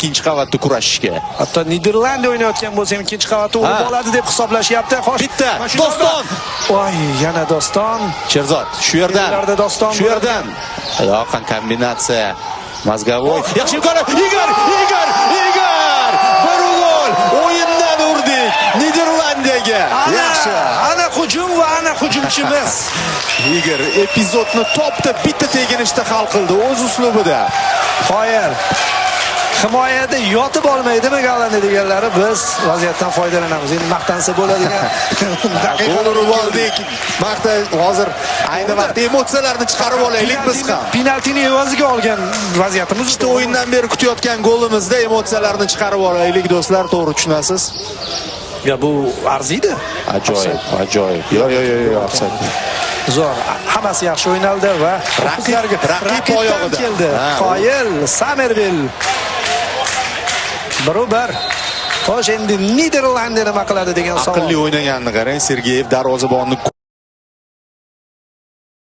ikkinchi qavatda kurashishga. Hatto Niderlandiya o'ynayotgan bo'lsa ham ikkinchi qavatda urib oladi deb hisoblashyapti. Xo'sh, bitta Doston. Voy, yana Doston. Sherzod, shu yerdan. Shu yerdan. Yoqan kombinatsiya. Mazgavoy. Yaxshi imkoniyat. Igor! Bir gol. O'yindan urdik. Niderlandiyaga. Yaxshi. Ana hujum va ana hujumchimiz. Igor epizodni topda bitta teginishda hal qildi o'z uslubida. Qoyil. Himoyada yotib olmaydimi Gollandiya deganlari, biz vaziyatdan foydalanamiz. Endi maqtansa bo'ladigan daqiqalar urib oldik. Vaqti hozir ayni vaqtda emotsiyalarni chiqarib olaylik biz ham. Penaltini evaziga olgan vaziyatimiz. Ikkita o'yindan beri kutayotgan golimizda emotsiyalarni chiqarib olaylik do'stlar, to'g'ri tushunasiz? Ya bu arziydi. Ajoyib. Yo'q, offside. Zo'r. Hammasi yaxshi o'ynaldi va raqib oyog'ida keldi. Qoyil, Somerville. 1-1. Xo'sh, endi Niderlandiya nima qiladi degan savol. Aqlli o'ynaganini qarang, Sergeyev darvozabonni